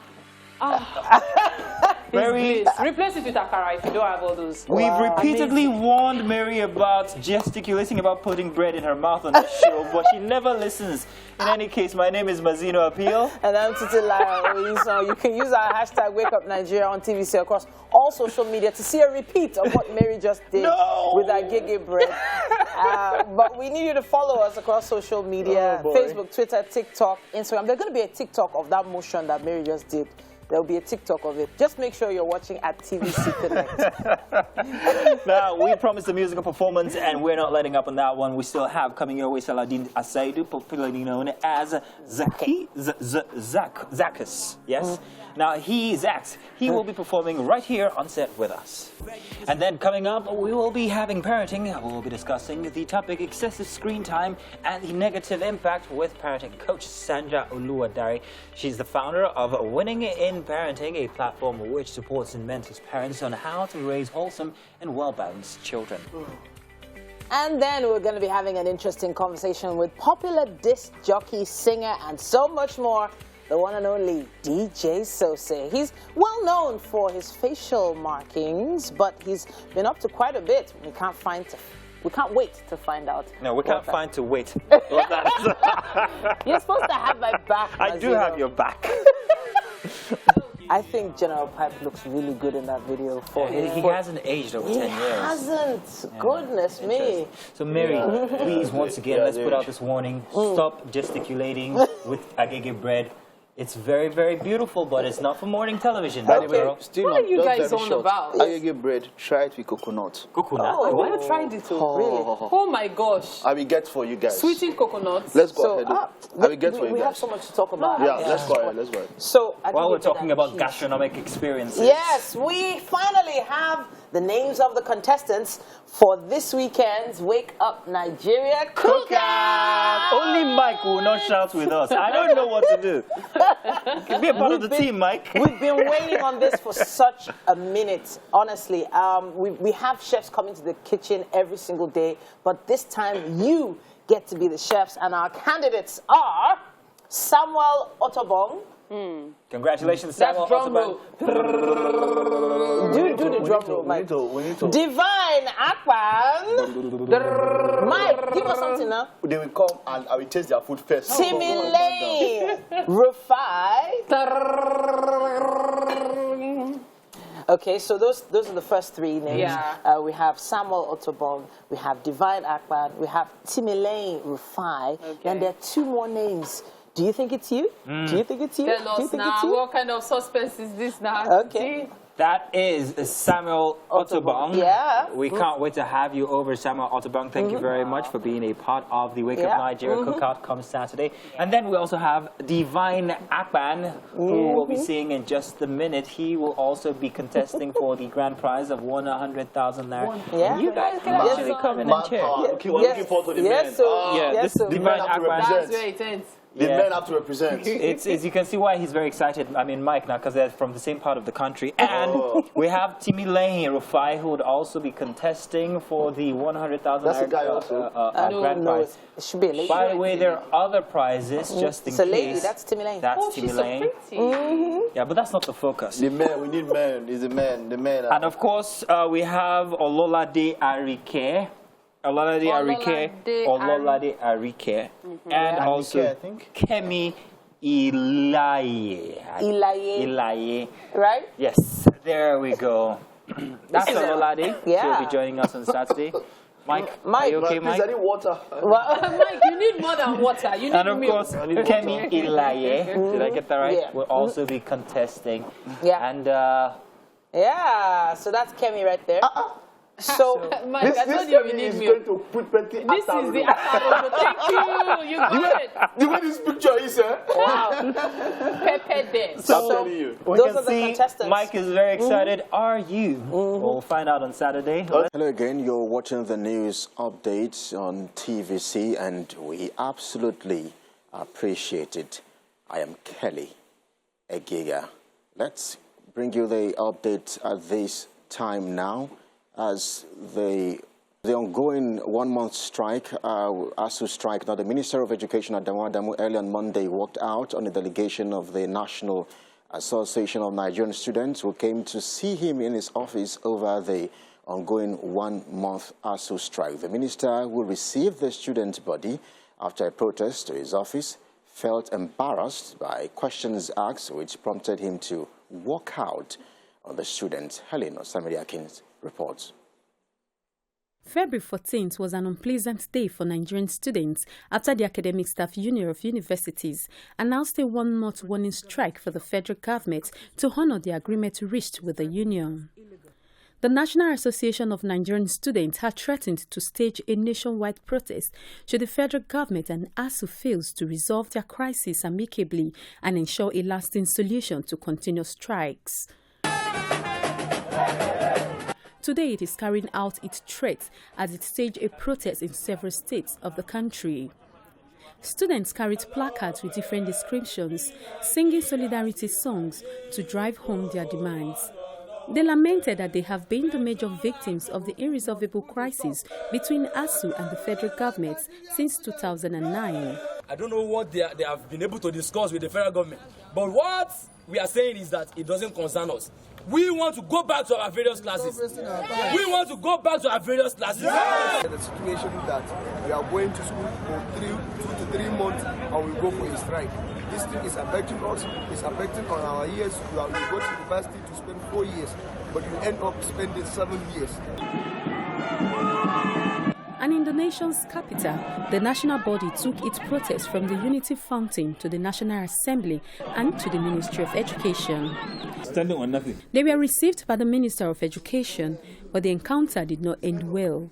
Mary, replace it with akara if you don't have all those. We've repeatedly warned Mary about gesticulating about putting bread in her mouth on the show, but she never listens. In any case, my name is Mazino Appeal. And I'm Titilayo. You can use our hashtag #WakeUpNigeria on TVC across all social media to see a repeat of what Mary just did with agege bread. But we need you to follow us across social media, Facebook, Twitter, TikTok, Instagram. There's going to be a TikTok of that motion that Mary just did. There'll be a TikTok of it. Just make sure you're watching at TVC Connect. Now, we promised a musical performance, and we're not letting up on that one. We still have coming your way Saladin Asaidu, popularly known as Zacchus. Yes? Now, Zax, he will be performing right here on set with us. And then coming up, we will be having parenting. We will be discussing the topic excessive screen time and the negative impact with parenting. Coach Sanja Oluwadari, she's the founder of Winning in Parenting, a platform which supports and mentors parents on how to raise wholesome and well-balanced children. And then we're going to be having an interesting conversation with popular disc jockey, singer, and so much more. The one and only DJ Sose. He's well known for his facial markings, but he's been up to quite a bit. We can't wait to find out. No, we can't find to wait. You're supposed to have my back. I do have your back. I think General Pipe looks really good in that video. He hasn't aged over 10 years. He hasn't. Goodness me. So, Mary, please, once again, let's put out this warning. Stop gesticulating with agege bread. It's very, very beautiful, but it's not for morning television. By the way, what are you guys on about? Agege bread, try it with coconut. Coconut? Oh, I want to try it too. Really? Oh my gosh. I will get for you guys. Sweetened coconuts. Let's go ahead. I will get for you guys. We have so much to talk about. Yeah, let's go ahead. Let's go ahead. So, while we're talking about gastronomic experiences. Yes, we finally have the names of the contestants for this weekend's Wake Up Nigeria Cookout. Only Mike will not shout with us. I don't know what to do. Be a part of the team, Mike. We've been waiting on this for such a minute, honestly. We have chefs coming to the kitchen every single day, but this time you get to be the chefs, and our candidates are Samuel Otobong. Congratulations, Samuel Otobong. Do the drum roll, Mike. Divine Akpan. Mike, give us something now. They will come and I will taste their food first. Timilay Rufai. Okay, so those are the first three names. Yeah. We have Samuel Otobong, we have Divine Akpan, we have Timilay Rufai, and there are two more names. Do you think it's you? Do you think it's you? Tell us now, what kind of suspense is this now? Okay. That is Samuel Otobong. Yeah. We can't wait to have you over, Samuel Otobong. Thank you very much for being a part of the Wake Up Nigeria Cookout come Saturday. And then we also have Divine Akpan, who we'll be seeing in just a minute. He will also be contesting for the grand prize of 100,000 naira. Yeah. You guys can actually come in and cheer. We're looking forward to the men. This Divine Akpan. That's very intense. The men have to represent. It's you can see why he's very excited. I mean, Mike, now, because they're from the same part of the country. And we have Timilay Rufai, who would also be contesting for the 100,000 That's a guy also. grand prize. It should be a lady. By the way, there are other prizes just in case. It's a lady. That's Timilay. That's She's Timilay. so pretty. Yeah, but that's not the focus. The men, we need men. It's the men. The men. And of course, we have Ololade Arike. Ololade Arike. And also Kemi Ilaye. Right? Yes, there we go. That's Ololade. She'll be joining us on Saturday. Mike, are you okay, Mike? I need water. Mike, you need more than water. You need and of course, Kemi Ilaye. Did I get that right? Yeah. Will also be contesting. Yeah. And yeah, so that's Kemi right there. So Mike, I told you need is me. going to put plenty. This is the afternoon. Thank you. You got it. The way this picture is, eh? wow. Pepper there. So we those can are the see contestants. Mike is very excited. Are you? We'll find out on Saturday. Hello again, you're watching the news updates on TVC and we absolutely appreciate it. I am Kelly Egiga. Let's bring you the update at this time now as the ongoing one-month strike, ASU strike. Now, the Minister of Education, Adamu early on Monday walked out on a delegation of the National Association of Nigerian Students who came to see him in his office over the ongoing one-month ASU strike. The minister who received the student body after a protest to his office felt embarrassed by questions asked, which prompted him to walk out on the students. Helen Osamiri-Akins reports. February 14th was an unpleasant day for Nigerian students after the Academic Staff Union of Universities announced a one-month warning strike for the federal government to honor the agreement reached with the union. The National Association of Nigerian Students had threatened to stage a nationwide protest should the federal government and ASU fails to resolve their crisis amicably and ensure a lasting solution to continuous strikes. Today, it is carrying out its threat as it staged a protest in several states of the country. Students carried placards with different descriptions, singing solidarity songs to drive home their demands. They lamented that they have been the major victims of the irresolvable crisis between ASU and the federal government since 2009. I don't know what they have been able to discuss with the federal government, but what we are saying is that it doesn't concern us. We want to go back to our various classes. We want to go back to our various classes. Yeah. The situation that we are going to school for 2 to 3 months and we go for a strike. This thing is affecting us, it's affecting on our years. We go to university to spend 4 years, but you end up spending 7 years. And in the nation's capital, the national body took its protest from the Unity Fountain to the National Assembly and to the Ministry of Education. Standing on nothing. They were received by the Minister of Education, but the encounter did not end well.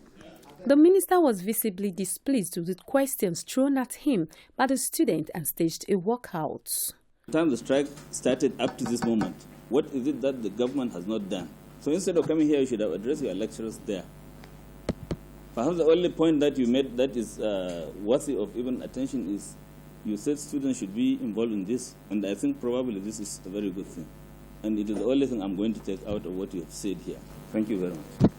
The minister was visibly displeased with questions thrown at him by the student and staged a walkout. The time the strike started up to this moment, what is it that the government has not done? So instead of coming here, you should have addressed your lecturers there. Perhaps the only point that you made that is worthy of even attention is you said students should be involved in this, and I think probably this is a very good thing. And it is the only thing I'm going to take out of what you have said here. Thank you very much.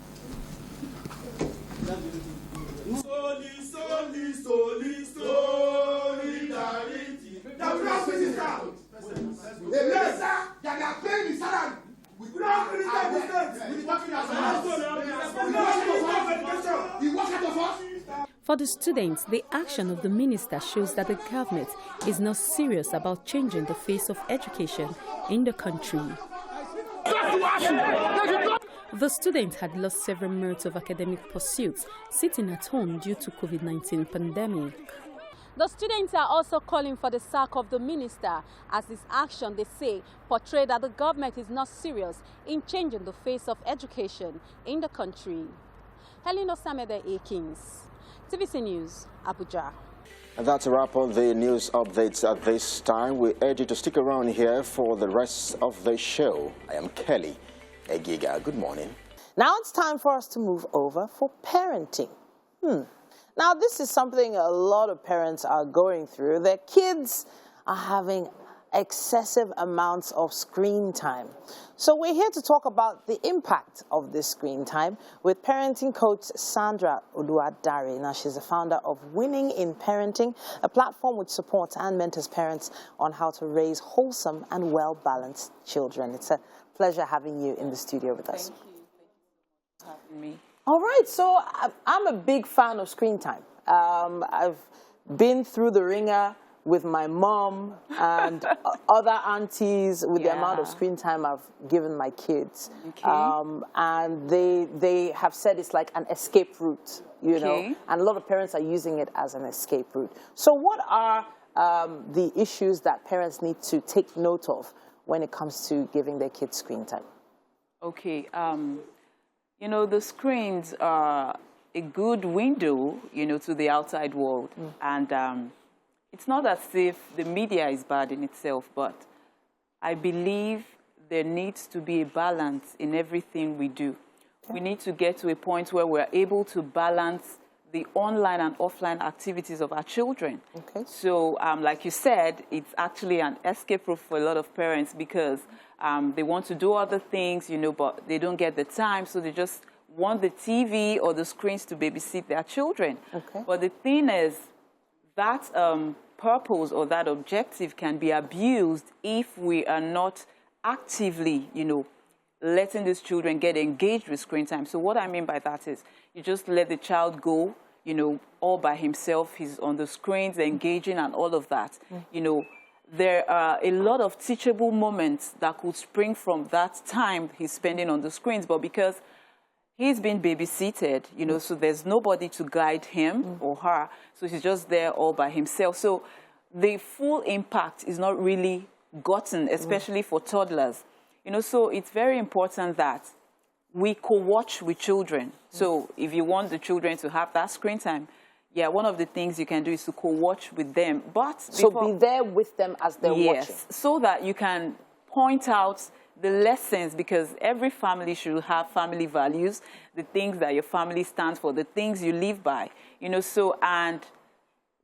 For the students, the action of the minister shows that the government is not serious about changing the face of education in the country. The students had lost several months of academic pursuits, sitting at home due to COVID-19 pandemic. The students are also calling for the sack of the minister, as this action, they say, portrays that the government is not serious in changing the face of education in the country. Helen Osamiri-Akins, TVC News, Abuja. And that's a wrap on the news updates at this time. We urge you to stick around here for the rest of the show. I am Kelly Egiga. Good morning. Now it's time for us to move over for parenting. Now, this is something a lot of parents are going through. Their kids are having excessive amounts of screen time. So we're here to talk about the impact of this screen time with parenting coach Sandra Oluwadare. Now, she's the founder of Winning in Parenting, a platform which supports and mentors parents on how to raise wholesome and well-balanced children. It's a pleasure having you in the studio with us. Thank you for having me. All right, so I'm a big fan of screen time. I've been through the ringer with my mom and other aunties with the amount of screen time I've given my kids. Okay. And they have said it's like an escape route, you know, and a lot of parents are using it as an escape route. So what are the issues that parents need to take note of when it comes to giving their kids screen time? Okay. You know, the screens are a good window, you know, to the outside world. And it's not as if the media is bad in itself, but I believe there needs to be a balance in everything we do. We need to get to a point where we're able to balance the online and offline activities of our children. So, like you said, it's actually an escape route for a lot of parents because they want to do other things, you know, but they don't get the time, so they just want the TV or the screens to babysit their children. But the thing is, that purpose or that objective can be abused if we are not actively, you know, letting these children get engaged with screen time. So what I mean by that is you just let the child go, you know, all by himself. He's on the screens, engaging and all of that. You know, there are a lot of teachable moments that could spring from that time he's spending on the screens, but because he's been babysitted, you know, so there's nobody to guide him or her, so he's just there all by himself. So the full impact is not really gotten, especially for toddlers. You know, so it's very important that we co-watch with children. So if you want the children to have that screen time, yeah, one of the things you can do is to co-watch with them. But so be there with them as they're watching. So that you can point out the lessons, because every family should have family values, the things that your family stands for, the things you live by. You know, so, and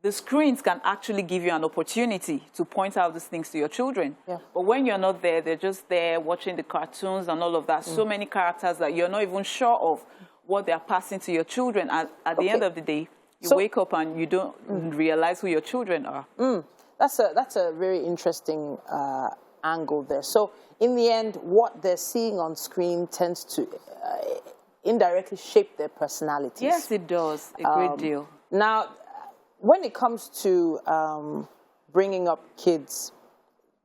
the screens can actually give you an opportunity to point out these things to your children. But when you're not there, they're just there watching the cartoons and all of that. So many characters that you're not even sure of what they're passing to your children. At the end of the day, you wake up and you don't realize who your children are. That's a very interesting angle there. So in the end, what they're seeing on screen tends to indirectly shape their personalities. Yes, it does. A great deal. Now, when it comes to bringing up kids,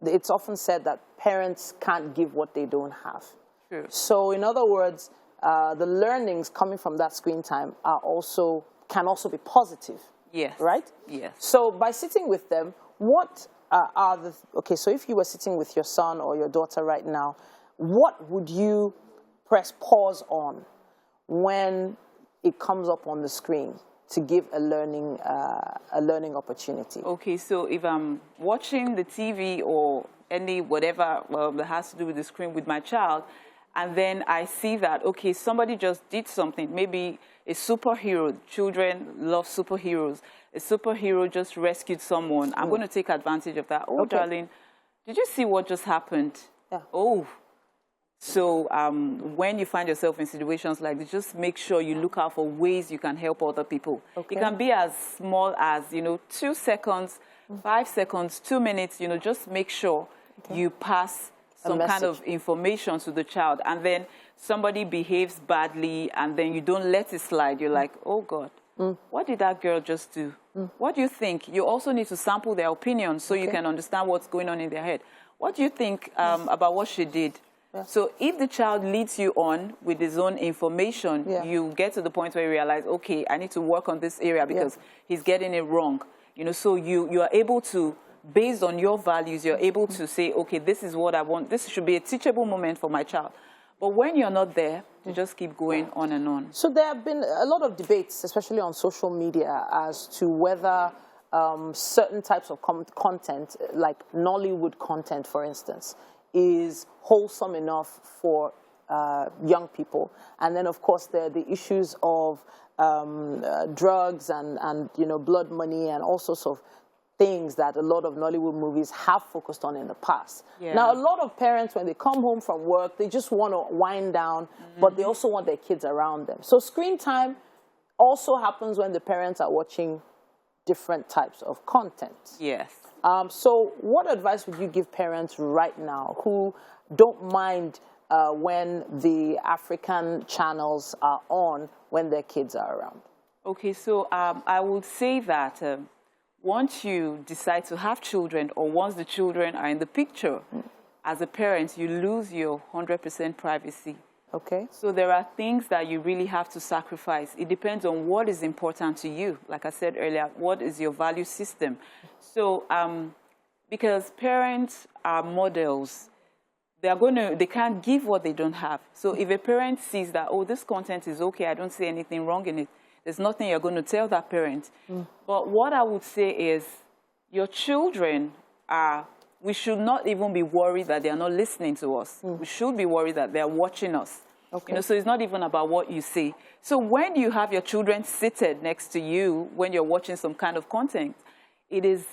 it's often said that parents can't give what they don't have. True. So in other words, the learnings coming from that screen time can also be positive. Yes. Right? Yes. So by sitting with them, what so if you were sitting with your son or your daughter right now, what would you press pause on when it comes up on the screen to give a learning opportunity? Okay, so if I'm watching the TV or any whatever that has to do with the screen with my child, and then I see that, okay, somebody just did something, maybe a superhero, children love superheroes, a superhero just rescued someone, I'm going to take advantage of that. Oh, darling, did you see what just happened? Oh. So when you find yourself in situations like this, just make sure you look out for ways you can help other people. It can be as small as, 2 seconds, 5 seconds, 2 minutes, just make sure you pass some kind of information to the child. And then somebody behaves badly and then you don't let it slide. You're like, oh, God, what did that girl just do? What do you think? You also need to sample their opinions so you can understand what's going on in their head. What do you think about what she did? So if the child leads you on with his own information, you get to the point where you realize, okay, I need to work on this area because he's getting it wrong. So you are able to, based on your values, you're able to say, okay, this is what I want. This should be a teachable moment for my child. But when you're not there, you just keep going on and on. So there have been a lot of debates, especially on social media, as to whether certain types of content, like Nollywood content, for instance, is wholesome enough for young people. And then, of course, there are the issues of drugs and blood money and all sorts of things that a lot of Nollywood movies have focused on in the past. Now, a lot of parents, when they come home from work, they just want to wind down, but they also want their kids around them. So screen time also happens when the parents are watching different types of content. Yes. So what advice would you give parents right now who don't mind when the African channels are on when their kids are around? Okay, so I would say that once you decide to have children, or once the children are in the picture, as a parent, you lose your 100% privacy. Okay. So there are things that you really have to sacrifice. It depends on what is important to you. Like I said earlier, what is your value system? So because parents are models, they can't give what they don't have. So if a parent sees that, oh, this content is okay, I don't see anything wrong in it, there's nothing you're going to tell that parent. But what I would say is your children we should not even be worried that they are not listening to us. We should be worried that they are watching us. Okay. You know, so it's not even about what you see. So when you have your children seated next to you, when you're watching some kind of content, it is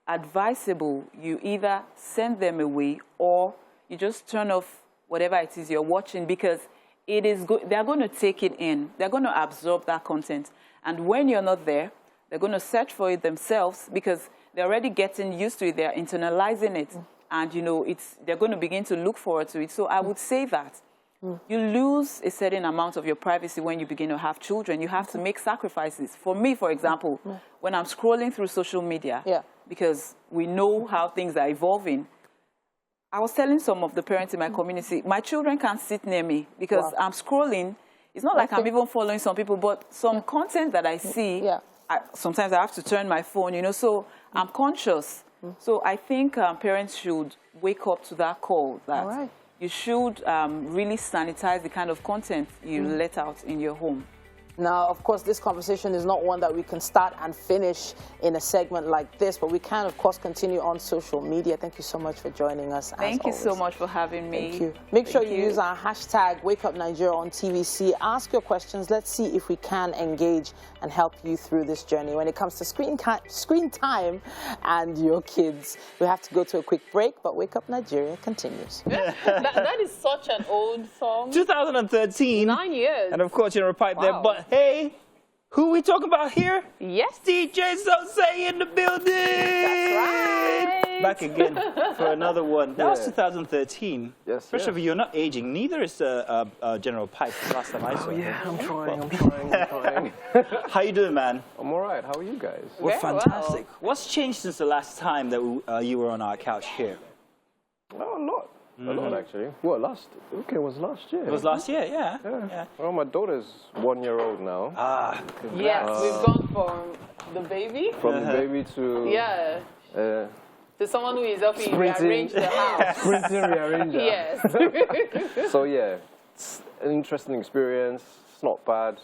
advisable you either send them away or you just turn off whatever it is you're watching, because they're going to take it in. They're going to absorb that content. And when you're not there, they're going to search for it themselves, because they're already getting used to it. They're internalizing it. And, you know, they're going to begin to look forward to it. So I would say that you lose a certain amount of your privacy when you begin to have children. You have to make sacrifices. For me, for example, when I'm scrolling through social media, because we know how things are evolving, I was telling some of the parents in my community, my children can't sit near me because I'm scrolling. It's not like I'm even following some people, but some content that I see, sometimes I have to turn my phone, you know, so I'm conscious. So I think parents should wake up to that call that you should really sanitize the kind of content you let out in your home. Now, of course, this conversation is not one that we can start and finish in a segment like this, but we can, of course, continue on social media. Thank you so much for joining us. Thank you so much for having me. Thank you. Make sure you use our hashtag #WakeUpNigeria on TVC. Ask your questions. Let's see if we can engage and help you through this journey. When it comes to screen time and your kids, we have to go to a quick break, but Wake Up Nigeria continues. that is such an old song. 2013. 9 years. And of course, you know, a pipe there, but hey, who we talking about here? Yes. DJ Sosay in the building. That's right. Back again for another one. That was 2013. Yes. First of all, you're not aging. Neither is General Pipe. Last time I saw him. Yeah, I'm trying. How you doing, man? I'm all right. How are you guys? We're fantastic. What's changed since the last time that you were on our couch here? Oh, a lot. A lot, actually. Well, it was last year. It was last year, yeah. Well, my daughter's 1 year old now. Ah, yes, we've gone from the baby. From the baby to... to someone who is helping rearrange the house. Sprinting rearranger. Yes. So, yeah, it's an interesting experience. It's not bad.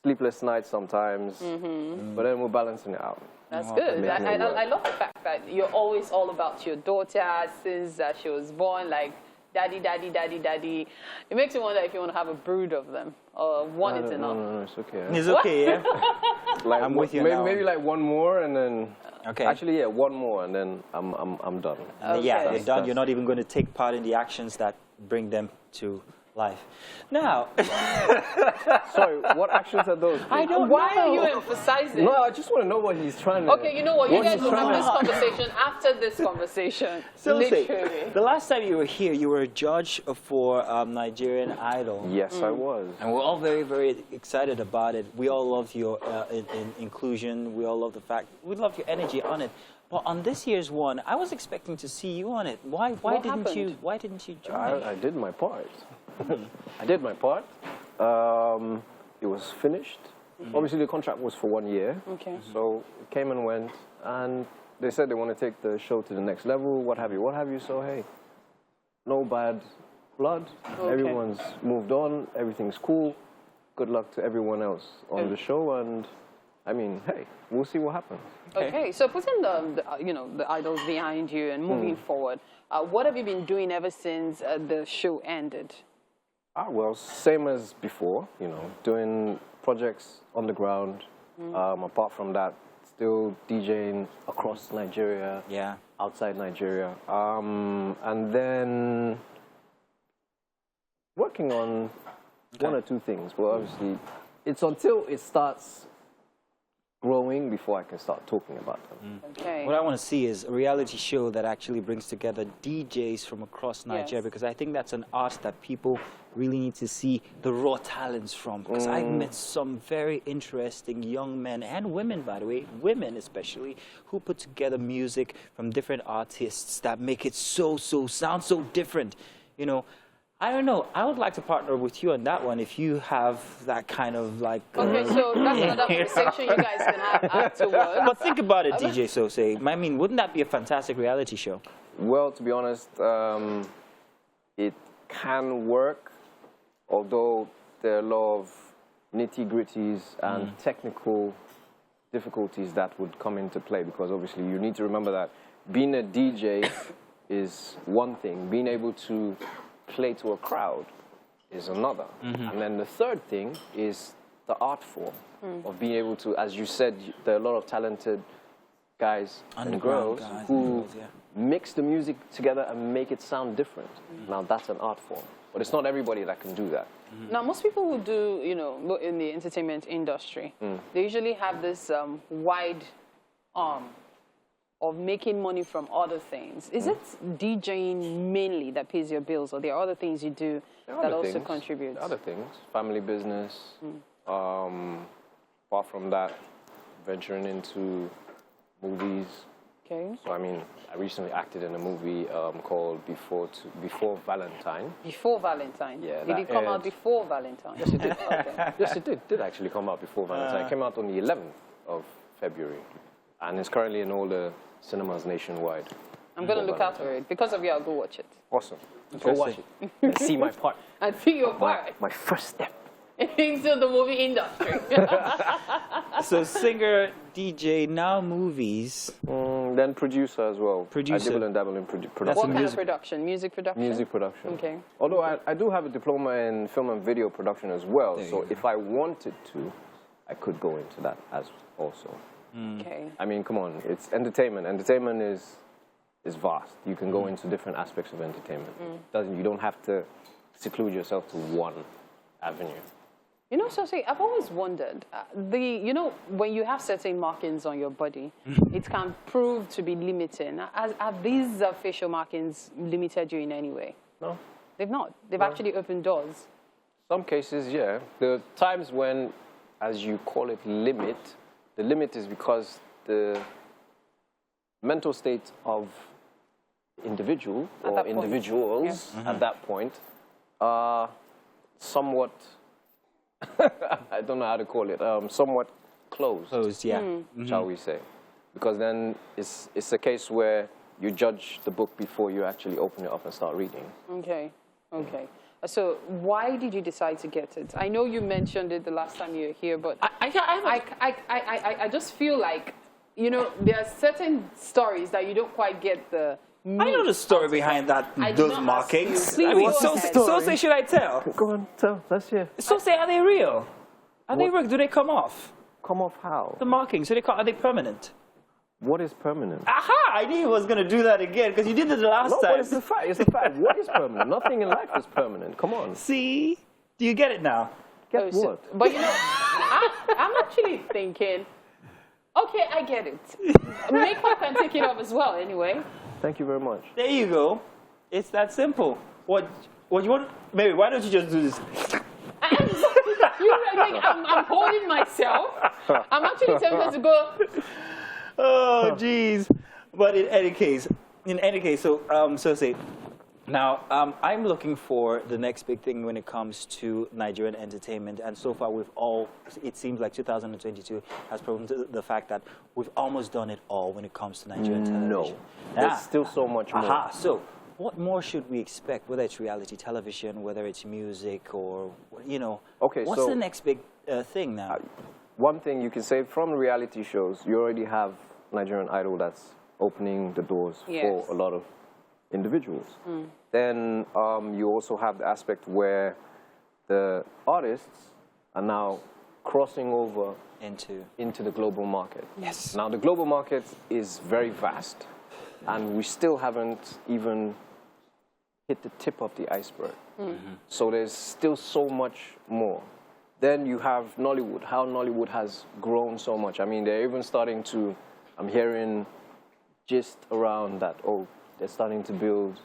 Sleepless nights sometimes. But then we're balancing it out. That's good. I love the fact that you're always all about your daughter since she was born, like daddy, daddy, daddy, daddy. It makes me wonder if you want to have a brood of them or one is enough. No, it's okay. It's okay, yeah? Like, I'm with you maybe like one more and then... Okay. Actually, yeah, one more and then I'm done. Okay. Yeah, you're done. You're not even going to take part in the actions that bring them to life. Now, sorry, what actions are those? I don't know. Why are you emphasizing? No, I just want to know what he's trying to... Okay, you know what? You guys will have this conversation after this conversation. So literally. The last time you were here, you were a judge for Nigerian Idol. Yes, I was. And we're all very, very excited about it. We all love your inclusion. We all love the fact. We love your energy on it. But on this year's one, I was expecting to see you on it. Why didn't you join? I did my part. I did my part. It was finished. Obviously, the contract was for 1 year. Okay. So it came and went, and they said they want to take the show to the next level, what have you. So, hey, no bad blood. Okay. Everyone's moved on. Everything's cool. Good luck to everyone else on the show, and I mean, hey, we'll see what happens. Okay, so putting the idols behind you and moving forward, what have you been doing ever since the show ended? Well, same as before, you know, doing projects on the ground. Apart from that, still DJing across Nigeria, outside Nigeria. And then working on one or two things. But obviously, it's until it starts growing before I can start talking about them. Okay. What I want to see is a reality show that actually brings together DJs from across Nigeria, because I think that's an art that people really need to see the raw talents from. Because I've met some very interesting young men and women, by the way, women especially, who put together music from different artists that make it sound so different. You know, I don't know. I would like to partner with you on that one if you have that kind of like... Okay, so that's another conversation you guys can have afterwards. But think about it, DJ Sosay. I mean, wouldn't that be a fantastic reality show? Well, to be honest, it can work, although there are a lot of nitty-gritties and technical difficulties that would come into play, because obviously you need to remember that being a DJ is one thing, being able to play to a crowd is another. And then the third thing is the art form of being able to, as you said, there are a lot of talented guys and girls who mix the music together and make it sound different. Now that's an art form, but it's not everybody that can do that. Now, most people who do, you know, in the entertainment industry, they usually have this wide arm of making money from other things. Is it DJing mainly that pays your bills, or there are other things you do that also contribute? Other things, family business. Apart from that, venturing into movies. Okay. So I mean, I recently acted in a movie called Before Valentine. Before Valentine? Yeah. Did it come out before Valentine? Yes, it did. Okay. Yes, it did. Did actually come out before Valentine. It came out on the 11th of February, and it's currently in all the cinemas nationwide. I'm going to look out for it. Because of you, I'll go watch it. Awesome. Go watch it and see my part. And see your part. My first step into the movie industry. So singer, DJ, now movies. Then producer as well. Producer. I dibble and dabble in production. What kind of production? Music production? Music production. Okay. Although I do have a diploma in film and video production as well, so if I wanted to, I could go into that as also. Okay. I mean, come on, it's entertainment. Entertainment is vast. You can go into different aspects of entertainment. You don't have to seclude yourself to one avenue. You know, Sosie, I've always wondered, you know, when you have certain markings on your body, it can prove to be limiting. Have these facial markings limited you in any way? No. They've not. They've actually opened doors. Some cases, yeah. The times when, as you call it, the limit is because the mental state of individual or individuals at that point are somewhat, I don't know how to call it, somewhat closed. Closed, yeah. Shall we say. Because then it's a case where you judge the book before you actually open it up and start reading. Okay, okay. So why did you decide to get it? I know you mentioned it the last time you were here, but I just feel like, you know, there are certain stories that you don't quite get the meat. I know the story behind those markings. So say, should I tell? Go on, tell. Let's hear. So say, are they real? Are they real? Do they come off? Come off how? The markings, are they permanent? What is permanent? Aha! I knew he was going to do that again, because you did it the last time. No, but it's a fact. It's a fact. What is permanent? Nothing in life is permanent. Come on. See? Do you get it now? Get what? But you know, I'm actually thinking, okay, I get it. Makeup can take it off as well, anyway. Thank you very much. There you go. It's that simple. What you want? Maybe why don't you just do this? I'm holding myself. I'm actually tempted to go. Oh, jeez. But in any case, so say, now I'm looking for the next big thing when it comes to Nigerian entertainment, and so far it seems like 2022 has proven the fact that we've almost done it all when it comes to Nigerian television. No, there's still so much more. Aha, so what more should we expect, whether it's reality television, whether it's music, or, you know, what's the next big thing now? One thing you can say from reality shows, you already have Nigerian Idol that's opening the doors for a lot of individuals. Then you also have the aspect where the artists are now crossing over into the global market. Yes. Now the global market is very vast, and we still haven't even hit the tip of the iceberg. So there's still so much more. Then you have Nollywood, how Nollywood has grown so much. I mean, they're even starting to, I'm hearing gist around that, they're starting to build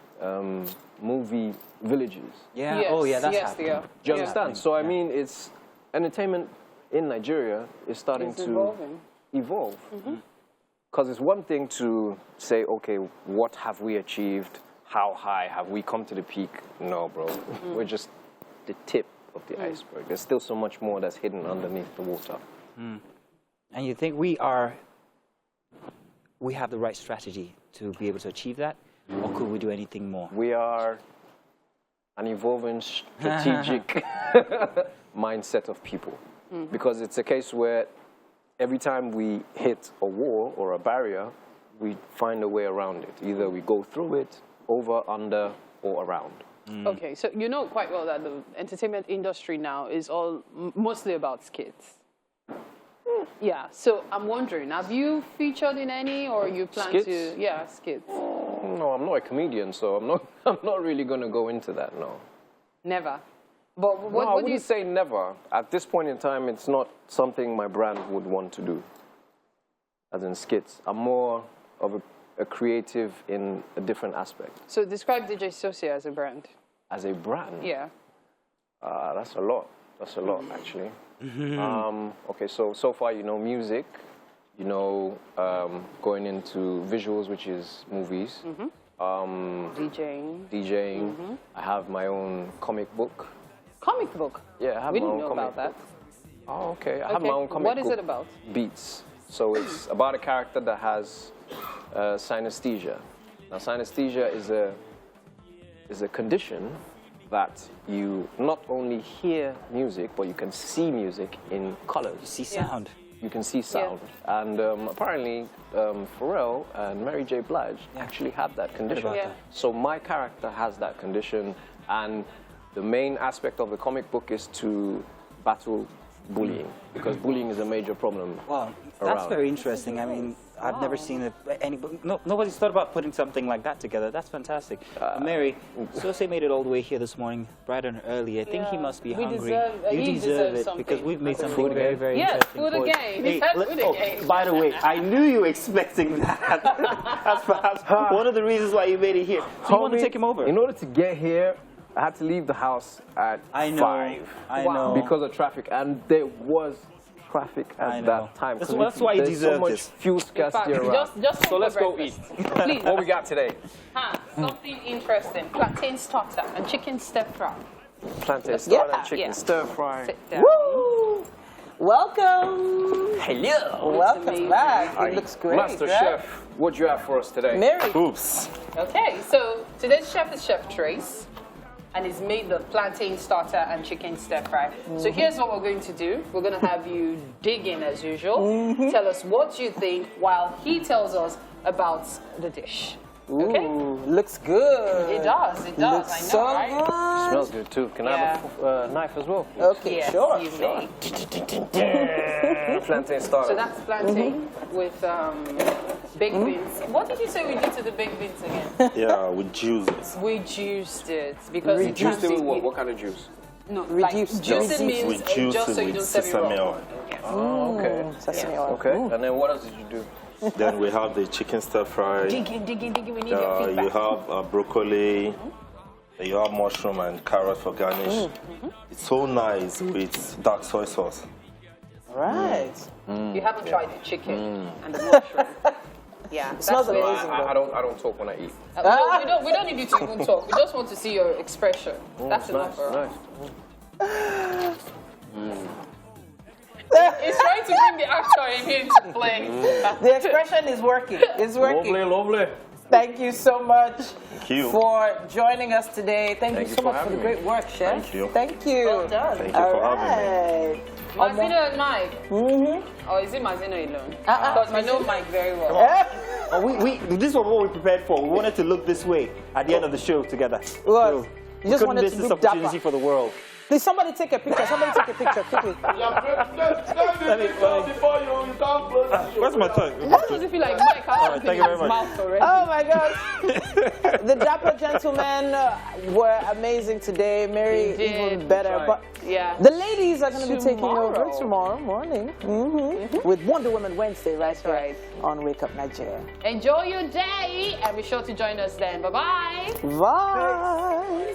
movie villages. Yeah, yes, that's happening. Do you understand? So, I mean, it's entertainment in Nigeria is starting to evolve. Because it's one thing to say, okay, what have we achieved? How high have we come to the peak? No, bro. We're just the tip of the iceberg. There's still so much more that's hidden underneath the water. And you think we have the right strategy to be able to achieve that? Or could we do anything more? We are an evolving strategic mindset of people. Because it's a case where every time we hit a wall or a barrier, we find a way around it. Either we go through it, over, under, or around. Okay, so you know quite well that the entertainment industry now is all mostly about skits. Yeah, so I'm wondering, have you featured in any, or you plan skits? to? Yeah, skits. No, I'm not a comedian, so I'm not really going to go into that. No. Never. But what, no, I what do you wouldn't say never. At this point in time, it's not something my brand would want to do. As in skits, I'm more of a creative in a different aspect. So describe DJ Sosia as a brand. As a brand? Yeah. That's a lot. That's a lot, actually. Okay, so far, you know, music, you know, going into visuals, which is movies. DJing. I have my own comic book. Comic book? Yeah, I have we my didn't own know comic about that. book. Oh, okay. I have my own comic book. What is it about? Beats. So it's about a character that has synesthesia. Now, synesthesia is a condition that you not only hear music, but you can see music in colors. You see sound. You can see sound. Yeah. And apparently, Pharrell and Mary J. Blige actually have that condition. So my character has that condition, and the main aspect of the comic book is to battle bullying, because bullying is a major problem. Wow, that's very interesting. I mean, I've never seen nobody's thought about putting something like that together. That's fantastic. Mary, Sose made it all the way here this morning, bright and early. I think he must be hungry. You deserve it, because we've made something very, very interesting. Food again. Hey, by the way, I knew you were expecting that. That's perhaps one of the reasons why you made it here. So you want to take him over? In order to get here, I had to leave the house at 5. I know. Because of traffic, and there was traffic at that time. That's why you deserve so much fuel scarcity around. So let's go eat. Please. What we got today? Something interesting. Plantain starter and chicken stir fry. Plantain starter and chicken stir fry. Sit down. Woo! Welcome. Hello. Welcome back. It looks great. Master Chef, what do you have for us today? Mary. Oops. Okay, so today's chef is Chef Trace, and he's made the plantain starter and chicken stir fry. So here's what we're going to do. We're going to have you dig in as usual. Tell us what you think while he tells us about the dish. Okay? Ooh, looks good. It does, it does. Looks I know, so right? good. Smells good too. Can I have a knife as well? Okay, Yes, sure. you may. Plantain starter. So that's plantain with baked beans. What did you say we did to the baked beans again? Yeah, we juice it. We juiced it because We juiced it with what? What kind of juice? No, like juicing means We juice just so it you don't with serve it sesame raw. oil. Oh, okay. Sesame oil. Okay. And then what else did you do? Then we have the chicken stir fry. Dig in. We need your feedback. You have broccoli. You have mushroom and carrot for garnish. It's so nice with dark soy sauce. Right. You haven't tried the chicken and the mushroom. Yeah, It smells amazing. I don't talk when I eat. No, we don't need you to even talk. We just want to see your expression. That's enough for us. It's trying to bring the actor in here to play. The expression is working. It's working. Lovely. Thank you so much for joining us today. Thank you so much for the great work, Chef. Thank you. Thank you. Well done. Thank you for having me. Mazino and Mike. Or is it Mazino alone? Because we know Mike very well. This is what we prepared for. We wanted to look this way at the end of the show together. Well, we couldn't miss this opportunity for the world. Please, somebody take a picture. Somebody take a picture quickly. Where's my tongue? How does it feel like Mike has Thank you very much. mouth already? Oh my God. The Dapper gentlemen were amazing today. Mary, even better. But the ladies are going to be taking over tomorrow morning with Wonder Woman Wednesday, right? On Wake Up Nigeria. Enjoy your day and be sure to join us then. Bye-bye. Bye.